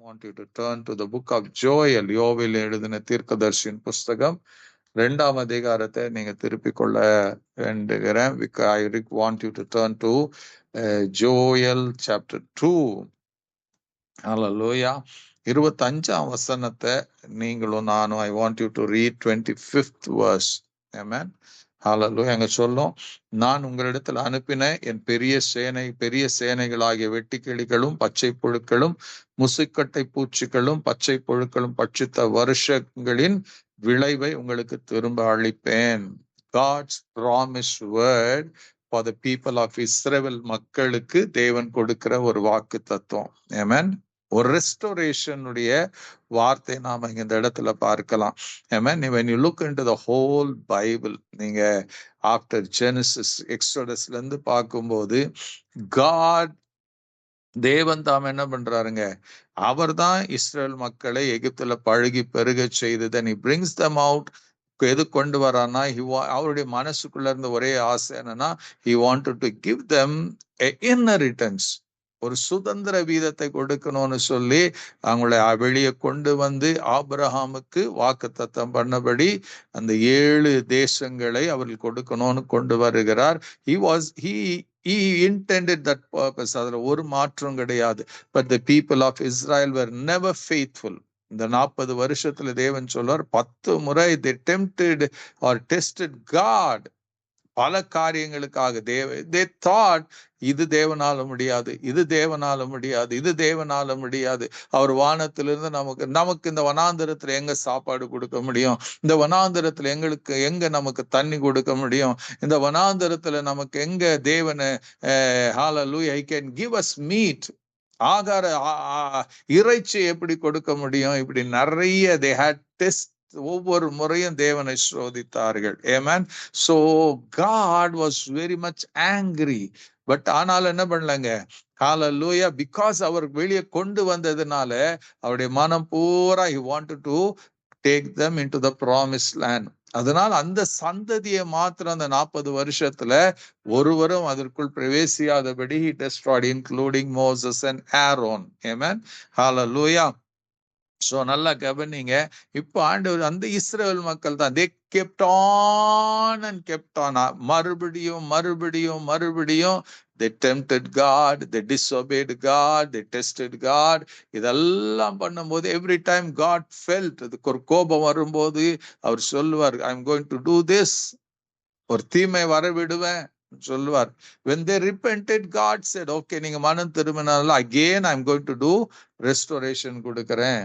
want you to turn to the book of Joel. யோவேல் எழுதின தீர்க்கதரிசியின் புஸ்தகம் 2ஆம் அதிகாரத்தை நீங்க திருப்பிக் கொள்ள வேண்டுகிறேன். I want you to turn to Joel chapter 2. Hallelujah. 25ஆம் வசனத்தை நீங்களும் நானும் I want you to read 25th verse. Amen. ஹalleluya. அங்க சொல்லும், நான் உங்களிடத்தில் அனுப்பின என் பெரிய சேனைகளாகிய வெட்டுக்கிளிகளும் பச்சை புழுக்களும் முசுக்கட்டை பூச்சிகளும் பச்சை புழுக்களும் பட்சித்த வருஷங்களின் விளைவை உங்களுக்கு திரும்ப அளிப்பேன். God's promised word for the people of Israel. மக்களுக்கு தேவன் கொடுக்கிற ஒரு வாக்கு தத்துவம். Amen. ஒரு ரெஸ்டோரேஷனுடைய வார்த்தை நாம இந்த இடத்துல பார்க்கலாம். Amen. When you look into the whole Bible, நீங்க after Genesis, Exodusல இருந்து பார்க்கும்போது God, தேவன் தாம் என்ன பண்றாருங்க, அவர் தான் இஸ்ரேல் மக்களை எகிப்துல பழகி பெருக செய்து then he brings them out. எது கொண்டு வரான்னா, அவருடைய மனசுக்குள்ள இருந்த ஒரே ஆசை என்னன்னா, he wanted to give them a inheritance. ஒரு சுதந்திர வீதத்தை கொடுக்கணும்னு சொல்லி அவங்களை வெளியே கொண்டு வந்து ஆபிரகாமுக்கு வாக்குத்தத்தம் பண்ணபடி அந்த 7 தேசங்களை அவர்கள் கொடுக்கணும்னு கொண்டு வருகிறார். He intended that purpose. அதுல ஒரு மாற்றம் கிடையாது. But the people of Israel were never faithful. இந்த 40 வருஷத்துல தேவன் சொல்றார், 10 முறை they tempted or tested God. பல காரியங்களுக்காக they thought இது தேவனால முடியாது, இது தேவனால முடியாது, இது தேவனால முடியாது. அவர் வானத்திலிருந்து நமக்கு இந்த வனாந்தரத்துல எங்க சாப்பாடு கொடுக்க முடியும், இந்த வனாந்தரத்துல எங்க நமக்கு தண்ணி கொடுக்க முடியும், இந்த வனாந்தரத்துல நமக்கு எங்க தேவனை hallelujah, he can give us meat, ஆகார இறைச்சி எப்படி கொடுக்க முடியும், இப்படி நிறைய they had test. ஒவ்வொரு முறையும் தேவனை சோதித்தார்கள். Amen. So God was very much angry. But ஆனாலும் என்ன பண்ணலங்க, hallelujah, because அவர் வெளியே கொண்டு வந்ததுனால அவருடைய மனம் பூரா he wanted to take them into the promised land. அதனால அந்த சந்ததியை மாத்திரம் அந்த 40 வருஷத்துல ஒருவரும் அதற்குள் பிரவேசியாதபடி he destroyed, including Moses and Aaron. Amen. Hallelujah. So நல்லா கவனிங்க. இப்போ ஆண்டவர் அந்த இஸ்ரவேல் மக்கள் தான் they kept on and kept on. மறுபடியும் they tempted God, they disobeyed God, they tested God. இதெல்லாம் பண்ணும்போது every time God felt, அதுக்கு ஒரு கோபம் வரும்போது அவர் சொல்லுவார், I'm going to do this, ஒரு தீமை வர விடுவேன் சொல்லுவார். When they repented, God said, okay, நீங்க மனம் திரும்பினால again I'm going to do restoration கொடுக்கிறேன்.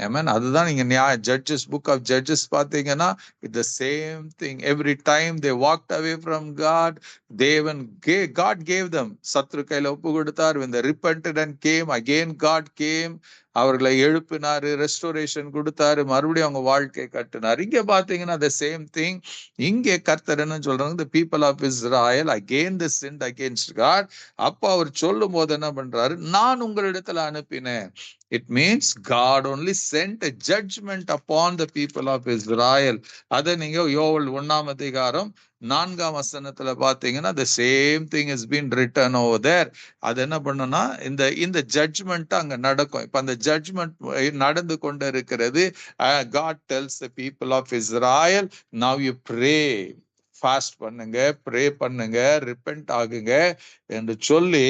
Amen. அதுதான் நீங்க Judges, book of Judges பாத்தீங்கன்னா it's the same thing. Every time they walked away from God, God gave them, சத்ரு கையில ஒப்பு கொடுத்தார். When they repented and came, again God came, அவர்களை எழுப்பினாரு, restoration கொடுத்தாரு, மறுபடியும் அவங்க வாழ்க்கை கட்டினார். இங்க பாத்தீங்கன்னா the same thing. இங்கே கர்த்தர் என்ன சொல்றாங்க, the people of Israel again they sinned against God. அப்ப அவர் சொல்லும் போது என்ன பண்றாரு, நான் உங்களிடத்துல அனுப்பினேன். It means God only sent a judgment upon the people of Israel. அதை நீங்க யோவேல் 1ஆம் அதிகாரம் 4ஆம் வசனத்துல பாத்தீங்கன்னா the same thing has been written over there. அது என்ன பண்ணுனா, இந்த ஜட்ஜ்மெண்ட் அங்க நடக்கும். இப்ப அந்த ஜட்ஜ்மெண்ட் நடந்து கொண்டு இருக்கிறது. God tells the people of Israel, now you pray, fast பண்ணுங்க, ப்ரே பண்ணுங்க, ரிப்பென்ட் ஆகுங்க என்று சொல்லி,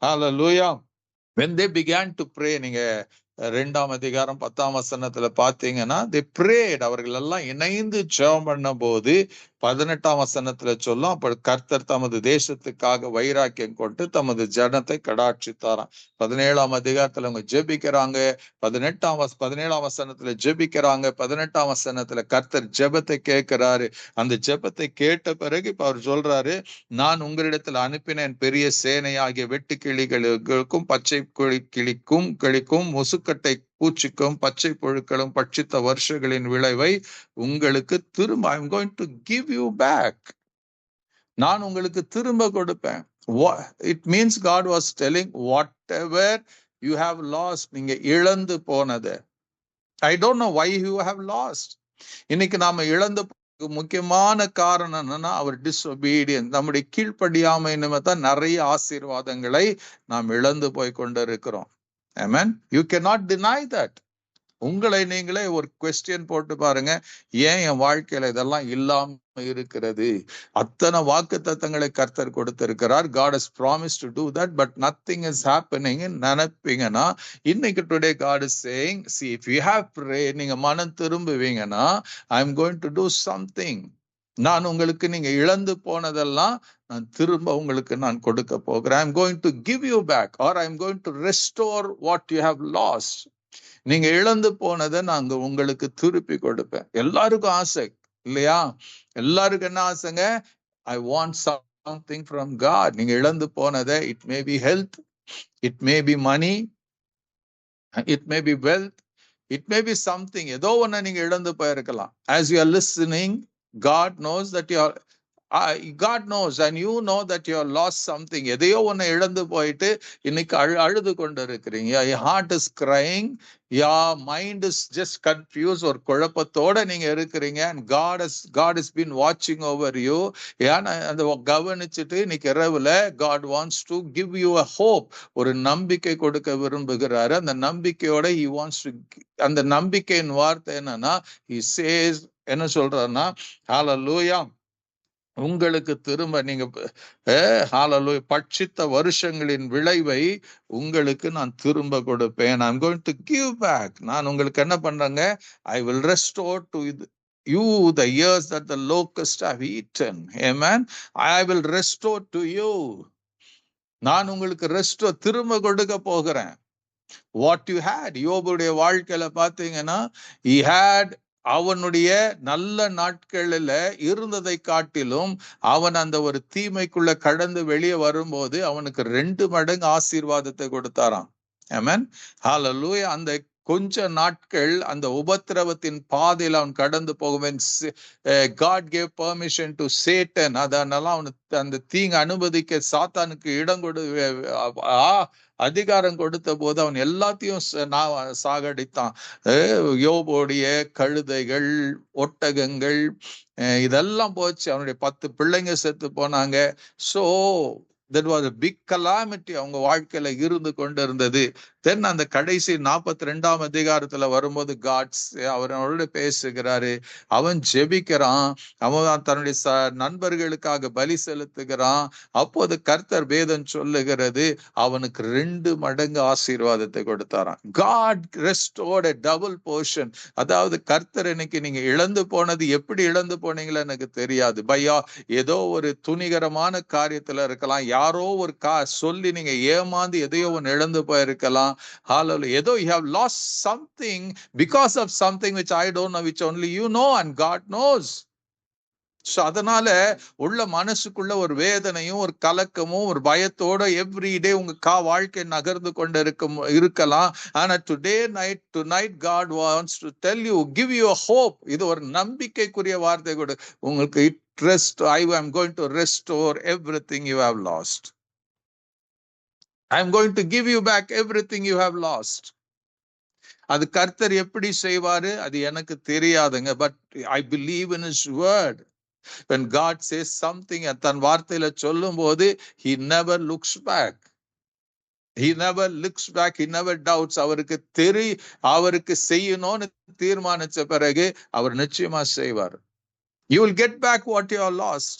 hallelujah, when they began to pray, நீங்க 2ஆம் அதிகாரம் 10ஆம் வசனத்துல பாத்தீங்கன்னா they prayed, அவர்கள் எல்லாம் இணைந்து ஜெபம் பண்ண போது 18ஆம் வசனத்துல சொல்லும், அப்ப கர்த்தர் தமது தேசத்துக்காக வைராக்கியம் கொண்டு தமது ஜனத்தை கடாட்சித்தாராம். 17ஆம் அதிகாரத்துல அவங்க ஜெபிக்கிறாங்க, 17ஆம் வசனத்துல ஜெபிக்கிறாங்க, 18ஆம் வசனத்துல கர்த்தர் ஜெபத்தை கேட்கிறாரு. அந்த ஜெபத்தை கேட்ட பிறகு இப்ப அவர் சொல்றாரு, நான் உங்களிடத்துல அனுப்பினேன் பெரிய சேனையாகிய வெட்டு கிளிகளுக்கும் பச்சை கிளிக்கும் முசுக்கட்டை பூச்சிக்கும் பச்சை புழுக்களும் பட்சித்த வருஷங்களின் விளைவை உங்களுக்கு திரும்ப, I'm going to give you back, நான் உங்களுக்கு திரும்ப கொடுப்பேன். It means God was telling, whatever you have lost, நீங்க இழந்து போனது, I don't know why you have lost. இன்னைக்கு நாம இழந்து முக்கியமான காரணம் என்னன்னா அவர் disobedience, நம்முடைய கீழ்ப்படியாமை நிமித்தம் நிறைய ஆசீர்வாதங்களை நாம் இழந்து போய் கொண்டிருக்கிறோம். Amen. You cannot deny that. உங்களை நீங்களே ஒரு கொஸ்டின் போட்டு பாருங்க, ஏன் என் வாழ்க்கையில இதெல்லாம் இல்லாம இருக்கிறது? அத்தனை வாக்கு தத்தங்களை கர்த்தர் கொடுத்திருக்கிறார். God has promised to do that, but nothing is happening. நினைப்பீங்கன்னா இன்னைக்கு today God is saying, see, if you have prayed, நீங்க மனம் திரும்புவீங்கன்னா, I'm going to do something. நான் உங்களுக்கு நீங்க இழந்து போனதெல்லாம் நான் திரும்ப உங்களுக்கு நான் கொடுக்க போகிறேன். I'm going to give you back, or I'm going to restore what you have lost. நீங்க இழந்து போனதை நாங்க உங்களுக்கு திருப்பி கொடுப்பேன். எல்லாருக்கும் ஆசை இல்லையா? எல்லாருக்கும் என்ன ஆசைங்க? I want something from God. நீங்க இழந்து போனதை, it may be health, it may be money, it may be wealth, it may be something. ஏதோ ஒண்ணு நீங்க இழந்து போயிருக்கலாம். As you are listening, God knows that you are God knows and you know that you have lost something. எதையோ ஒன்னு இழந்து போயிட்டு இன்னைக்கு அழுது கொண்டு இருக்கிறீங்க. Your heart is crying, your mind is just confused, ஒரு குழப்பத்தோட நீங்க இருக்கிறீங்க. And God has been watching over you. ஏன்னா அந்த கவனிச்சுட்டு இன்னைக்கு இரவுல God wants to give you a hope. ஒரு நம்பிக்கை கொடுக்க விரும்புகிறாரு. அந்த நம்பிக்கையோட he wants to, அந்த நம்பிக்கையின் வார்த்தை என்னன்னா, he says, என்ன சொல்றாருன்னா, hallelujah, உங்களுக்கு திரும்ப நீங்க ஹalleluya பட்சித்த வருஷங்களின் விளைவை உங்களுக்கு நான் திரும்ப கொடுப்பேன். I'm going to give back. நான் உங்களுக்கு என்ன பண்றேங்க? I will restore to you the years that the locusts have eaten. Amen. I will restore to you. நான் உங்களுக்கு திரும்ப கொடுக்க போகிறேன். What you had. யோபுடைய வாழ்க்கையில பாத்தீங்கன்னா, he had, அவனுடைய நல்ல நாட்களில இருந்ததை காட்டிலும் அவன் அந்த ஒரு தீமைக்குள்ள கடந்து வெளியே வரும்போது அவனுக்கு 2 மடங்கு ஆசீர்வாதத்தை கொடுத்தாராம். ஆமென். ஹalleluya. அந்த கொஞ்ச நாட்கள் அந்த உபத்திரவத்தின் பாதையில் அவன் கடந்து போகுவேன். God gave permission to Satan. அதனால அவனுக்கு அந்த தீங்கு அனுமதிக்க சாத்தானுக்கு இடம் அதிகாரம் கொடுத்த போது அவன் எல்லாத்தையும் சாகடித்தான். யோபுடைய கழுதைகள், ஒட்டகங்கள், இதெல்லாம் போச்சு. அவனுடைய 10 பிள்ளைங்க செத்து போனாங்க. So that was a big calamity அவங்க வாழ்க்கையில இருந்து கொண்டு இருந்தது. தென் அந்த கடைசி 42ஆம் அதிகாரத்துல வரும்போது காட்ஸ் அவனோட பேசுகிறாரு. அவன் ஜெபிக்கிறான், அவன் தன்னுடைய நண்பர்களுக்காக பலி செலுத்துகிறான். அப்போது கர்த்தர் வேதம் சொல்லுகிறது, அவனுக்கு 2 மடங்கு ஆசீர்வாதத்தை கொடுத்தாராம். God restored a double portion. அதாவது கர்த்தர் இன்னைக்கு நீங்க இழந்து போனது எப்படி இழந்து போனீங்களோ எனக்கு தெரியாது. பையா ஏதோ ஒரு துணிகரமான காரியத்துல இருக்கலாம், யாரோ ஒரு சொல்லி நீங்க ஏமாந்து எதையோ ஒன்று இழந்து போயிருக்கலாம். Hallelujah. Though you have lost something because of something which I don't know, which only you know and God knows. So அதனால உள்ள மனசுக்குள்ள ஒரு வேதனையும் ஒரு கலக்கமும் ஒரு பயத்தோட எவ்ரிடே உங்க வாழ்க்கை நகர்ந்து கொண்டு இருக்கலாம். ஆனா tonight God wants to tell you, give you a hope. இது ஒரு நம்பிக்கைக்குரிய வார்த்தை கூட உங்களுக்கு. I am going to restore everything you have lost. I'm going to give you back everything you have lost. அது கர்த்தர் எப்படி செய்வாரு அது எனக்கு தெரியாதுங்க. But I believe in his word. When God says something, தன் வார்த்தையில சொல்லும் போது he never looks back. He never looks back. He never doubts. அவருக்கு செய்யணும்னு தீர்மானிச்ச பிறகு அவர் நிச்சயமா செய்வார். You will get back what you have lost.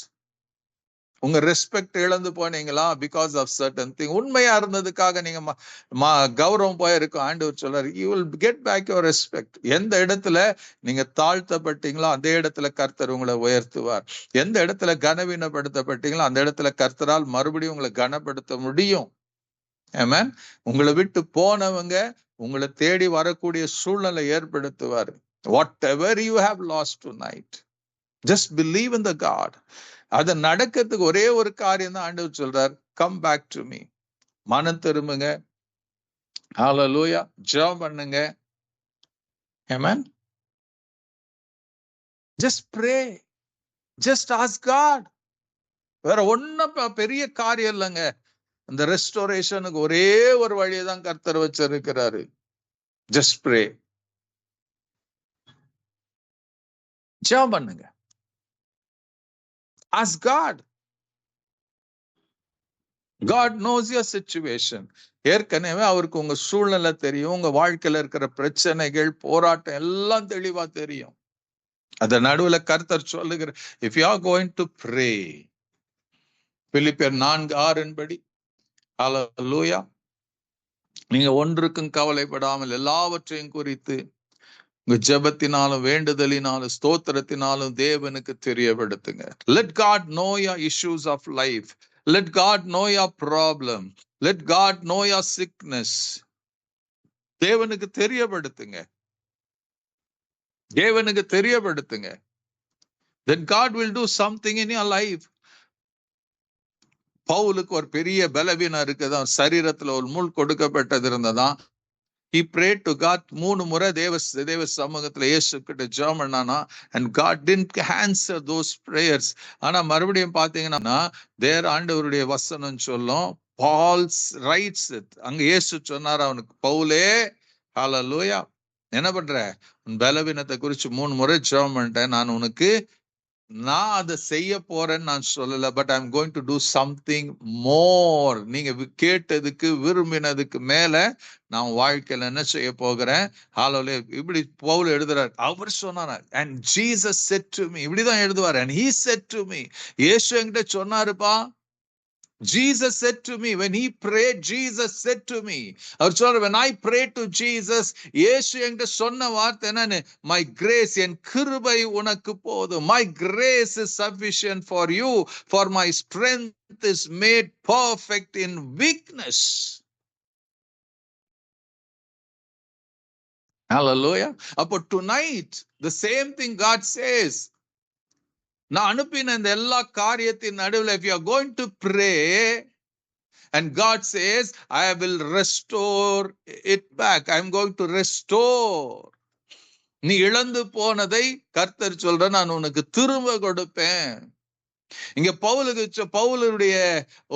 உங்க ரெஸ்பெக்ட் இழந்து போனீங்களா? Because of certain thing. உண்மையா இருந்ததுக்காக நீங்க கௌரவம் போயிருக்கும். ஆண்டவர் சொல்றாரு, you will get back your respect. எந்த இடத்துல நீங்க தாழ்த்தப்பட்டீங்களோ அந்த இடத்துல கர்த்தர் உங்களை உயர்த்துவார். எந்த இடத்துல கனவீனப்படுத்தப்பட்டீங்களோ அந்த இடத்துல கர்த்தரால் மறுபடியும் உங்களை கனப்படுத்த முடியும். ஆமென். உங்களை விட்டு போனவங்க உங்களை தேடி வரக்கூடிய சூழ்நிலை ஏற்படுத்துவார். Whatever you have lost tonight, just believe in the God. அது நடக்கிறதுக்கு ஒரே ஒரு காரியம் தான் ஆண்டவர் சொல்றார், கம் பேக் டு மீ. மனம் திரும்புங்க. ஹalleluya. ஜெபம் பண்ணுங்க. ஆமென். Just pray. Just ask God. வேற ஒண்ணும் பெரிய காரியம் இல்லைங்க. இந்த ரெஸ்டோரேஷனுக்கு ஒரே ஒரு வழியை தான் கர்த்தர் வச்சிருக்கிறாரு. Just pray. ஜெபம் பண்ணுங்க. Ask God. God knows your situation. ஏற்கனவே அவருக்கு உங்க சூழ்நிலை தெரியும், உங்க வாழ்க்கையில இருக்கிற பிரச்சனைகள், போராட்டம் எல்லாம் தெளிவா தெரியும். அத நடுவுல கர்த்தர் சொல்லுகிற, if you are going to pray, பிலிப்பியர் 4:6 படி, ஹல்லேலூயா, நீங்க ஒன்றுக்கும் கவலைப்படாமல் எல்லாவற்றையும் குறித்து உங்க ஜெபத்தினாலும் வேண்டுதலினாலும் ஸ்தோத்திரத்தினாலும் தேவனுக்கு தெரியப்படுத்துங்க. Let God know your issues of life. Let God know your problem. Let God know your sickness. தேவனுக்கு தெரியப்படுத்துங்க. தேவனுக்கு தெரியப்படுத்துங்க. Then God will do something in your life. பவுலுக்கு ஒரு பெரிய பலவீனம் இருக்குதான், சரீரத்துல ஒரு முள் கொடுக்கப்பட்டது இருந்ததான். He prayed to God 3 முறை தேவ சமூகத்துல இயேசு கிட்ட ஜெபம் பண்ணானா, and God didn't answer those prayers. ஆனா மறுபடியும் பாத்தீங்கன்னா தேர் ஆண்டவருடைய வசனம் சொல்லும், Paul writes it. அங்க இயேசு சொன்னார் அவனுக்கு, பவுலே, ஹல்லேலூயா, என்ன பண்ற, உன் பலவீனத்தை குறிச்சு 3 முறை ஜெபம் பண்ணிட்டேன், நான் உனக்கு நான் அதை செய்ய போறேன்னு நான் சொல்லல, but I am going to do something more. நீங்க கேட்டதுக்கு விரும்பினதுக்கு மேல நான் வாழ்க்கையில என்ன செய்ய போகிறேன். ஹல்லேலூயா. இப்படி பவுல் எழுதுறார். அவர் சொன்னார், and Jesus said to me, இப்படிதான் எழுதுவார், and he said to me, இயேசு என்கிட்ட சொன்னாருப்பா. Jesus said to me, when he prayed, Jesus said to me, அவர் சொல்ற, when I prayed to Jesus, இயேசு என்கிட்ட சொன்ன வார்த்தை என்னன்னு, my grace, என் கிருபை உனக்கு போதும். My grace is sufficient for you, for my strength is made perfect in weakness. Hallelujah. அப்போ tonight the same thing God says. நான் அனுப்பின இந்த எல்லா காரியத்தின் நடுவில், if you are going to pray and God says, I will restore it back, I am going to restore. நீ இழந்து போனதை கர்த்தர் சொல்ற, நான் உனக்கு திரும்ப கொடுப்பேன். இங்க பவுலுடைய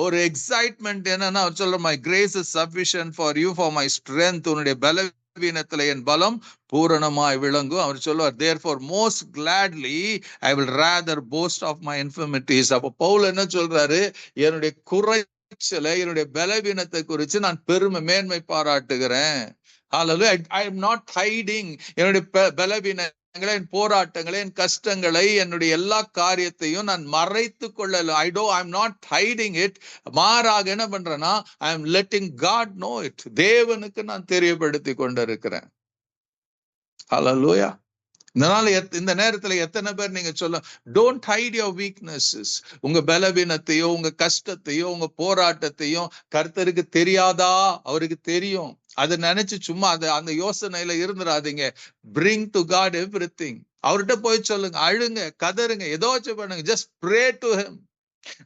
ஒரு எக்ஸைட்மெண்ட் என்னன்னா, அவர் சொல்ற, my grace is sufficient for you, for my strength, உன்னுடைய பலவீனத்துல என் பலம் பூரணமாய் விளங்கும். அவர் சொல்லுவார், therefore most gladly I will rather boast of my infirmities. அப்ப பவுல் என்ன சொல்றாரு, என்னுடைய குறைச்சலை, என்னுடைய பலவீனத்தை குறித்து நான் மேன்மை பாராட்டுகிறேன். Hallelujah. I am not hiding என்னுடைய பலவீனங்களை, என் போராட்டங்களை, என் கஷ்டங்களை, என்னுடைய எல்லா காரியத்தையும் நான் மறைத்து கொள்ளல. I am not hiding it. மாறாக என்ன பண்றேன்னா, I am letting God know it. தேவனுக்கு நான் தெரியப்படுத்தி கொண்டிருக்கிறேன். Hallelujah. இந்த நேரத்துல எத்தனை பேர் நீங்க சொல்ல, don't hide your weaknesses. உங்க பலவீனத்தையோ, உங்க கஷ்டத்தையோ, உங்க போராட்டத்தையும் கர்த்தருக்கு தெரியாதா? அவருக்கு தெரியும். அதை நினைச்சு சும்மா அந்த யோசனையில இருந்துடாதீங்க. bring to God everything. அவர்கிட்ட போய் சொல்லுங்க, அழுங்க, கதறுங்க, ஏதோச்சும் பண்ணுங்க. just pray to him.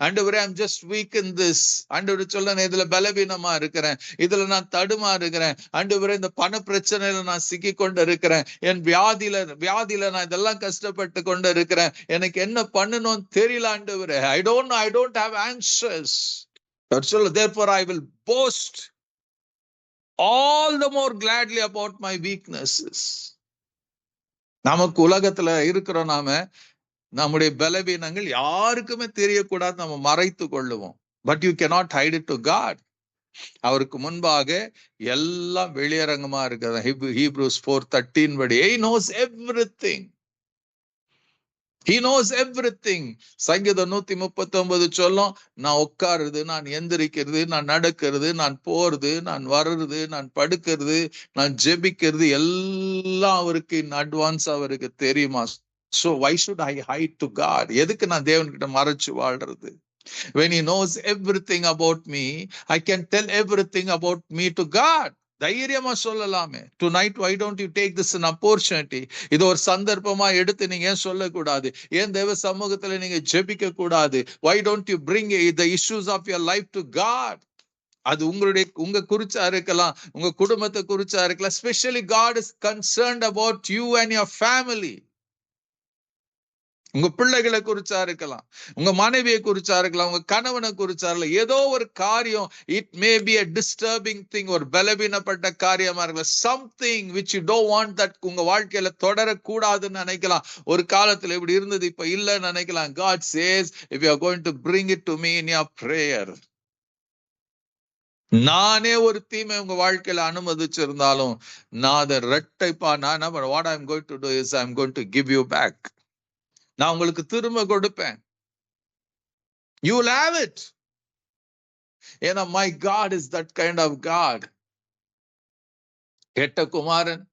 ஆண்டவரே, I'm just weak in this. ஆண்டவரே சொல்ல, இதுல பலவீனமா இருக்கிறேன், இதுல நான் தடுமா இருக்கிறேன். ஆண்டவரே, இந்த பண பிரச்சனையில நான் சிக்கி கொண்டு இருக்கிறேன், என் வியாதியில நான் இதெல்லாம் கஷ்டப்பட்டு கொண்டு இருக்கிறேன், எனக்கு என்ன பண்ணணும்னு தெரியல ஆண்டவரே. I don't have answers. சொல்ல, therefore I will boast all the more gladly about my weaknesses. நமக்கு உலகத்துல இருக்கிறோம், நம்முடைய பலவீனங்கள் யாருக்குமே தெரியக்கூடாது, நம்ம மறைத்து கொள்ளுவோம். But you cannot hide it to God. அவருக்கு முன்பாக எல்லாம் வெளியரங்கமா இருக்கிறது. Hebrews 4:13 படி, he knows everything. He knows everything. சங்கீதம் 139 சொல்லும், நான் உட்காருது, நான் எந்திரிக்கிறது, நான் நடக்கிறது, நான் போறது, நான் வர்றது, நான் படுக்கிறது, நான் ஜெபிக்கிறது எல்லாம் அவருக்கு in advance அவருக்கு தெரியுமா? So why should I hide to God? எதுக்கு நான் தேவன்கிட்ட மறைச்சு வாழ்றது? When he knows everything about me, I can tell everything about me to God. தைரியமா சொல்லலாமே. Tonight, why don't you take this an opportunity? இது ஒரு சந்தர்ப்பமா எடுத்து நீங்க ஏன் சொல்லக்கூடாது? ஏன் தேவ சமூகத்துல நீங்க ஜெபிக்க கூடாது? Why don't you bring the issues of your life to God? அது உங்க குறிச்சா இருக்கலாம், உங்க குடும்பத்தை குறிச்சா இருக்கலாம். Especially God is concerned about you and your family. உங்க பிள்ளைகளை குறிச்சா இருக்கலாம், உங்க மனைவியை குறிச்சா இருக்கலாம், உங்க கணவனை குறிச்சா இருக்கலாம். ஏதோ ஒரு காரியம், it may be a disturbing thing, ஒரு பலவீனப்பட்ட காரியமா இருக்கலாம். something which you don't want that உங்க வாழ்க்கையில தொடரக்கூடாதுன்னு நினைக்கலாம். ஒரு காலத்துல இப்படி இருந்தது, இப்ப இல்லைன்னு நினைக்கலாம். God says, if you are going to bring it to me in your prayer, நானே ஒரு தீமை உங்க வாழ்க்கையில அனுமதிச்சிருந்தாலும் நான் அதை ரெட்டைப்பா நான் what I'm going to do is I'm going to give you back. நான் உங்களுக்கு திரும்ப கொடுப்பேன். You will have it. ஏன்னா my God is that kind of God. கெட்ட குமாரன்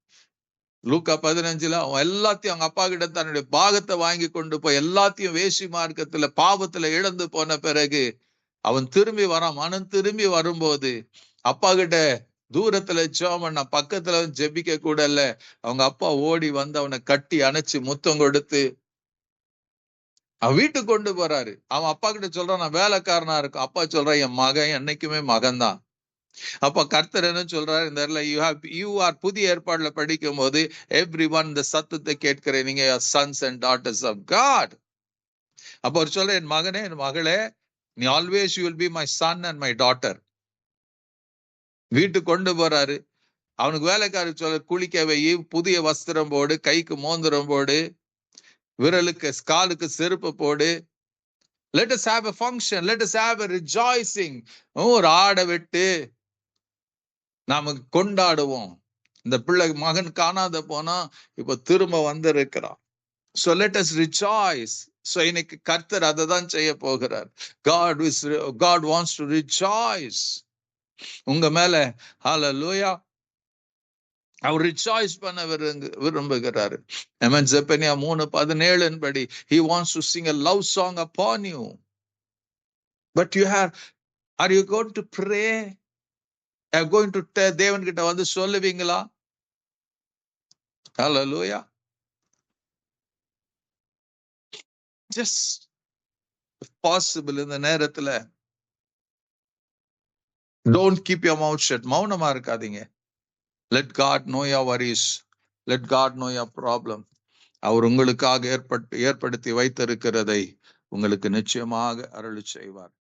லூக்கா 15 அவன் எல்லாத்தையும் அவங்க அப்பா கிட்ட தன்னுடைய பாகத்தை வாங்கி கொண்டு போய் எல்லாத்தையும் வேசி மார்க்கத்துல பாவத்துல இழந்து போன பிறகு அவன் திரும்பி வரான். மனம் திரும்பி வரும்போது அப்பா கிட்ட தூரத்துல ஜெபம் பண்ண, பக்கத்துல ஜெபிக்க கூட இல்ல. அவங்க அப்பா ஓடி வந்து அவனை கட்டி அணைச்சு முத்தம் கொடுத்து அவன் வீட்டுக்கு கொண்டு போறாரு. அவன் அப்பா கிட்ட சொல்றான், நான் வேலைக்காரனா இருக்கும். அப்பா சொல்றான், என் மகன் என்னைக்குமே மகன் தான். அப்ப கர்த்தர் என்ன சொல்றாரு இந்த யூ ஆர் புதிய ஏற்பாடுல படிக்கும் போது எவ்ரி ஒன் இந்த சத்தத்தை கேட்கிறேன், நீங்க sons and daughters of God. அப்ப அவர் சொல்ற, என் மகனே என் மகளே, நீ always you will be my son and my daughter. வீட்டுக்கு கொண்டு போறாரு. அவனுக்கு வேலைக்காரர் சொல்ற, குளிக்க வை, புதிய வஸ்திரம் போடு, கைக்கு மோந்திரம் போடு, விரலுக்கு காலுக்கு செருப்பு போடு. Let us have a function. Let us have a rejoicing. ஒரு ஆடை விட்டு நாம கொண்டாடுவோம். இந்த பிள்ளை மகன் காணாத போனா இப்ப திரும்ப வந்திருக்கிறான். So let us rejoice. So இன்னைக்கு கர்த்தர் அதை தான் செய்ய போகிறார். God wants to rejoice. உங்க மேல ஹalleluya அவர் ரிச்சாய்ஸ் பண்ண விரும்புகிறாரு. ஜெபனியா 3:17 படி he wants to sing a love song upon you. But are you going to pray? Are you going to தேவன் கிட்ட வந்து சொல்லுவீங்களா? Hallelujah. Just if possible in the நேரத்துல don't keep your mouth shut. மௌனமா இருக்காதீங்க. Let God know your worries. Let God know your problem. அவர் உங்களுக்காக ஏற்படுத்தி வைத்திருக்கிறதை உங்களுக்கு நிச்சயமாக அருளி செய்வார்.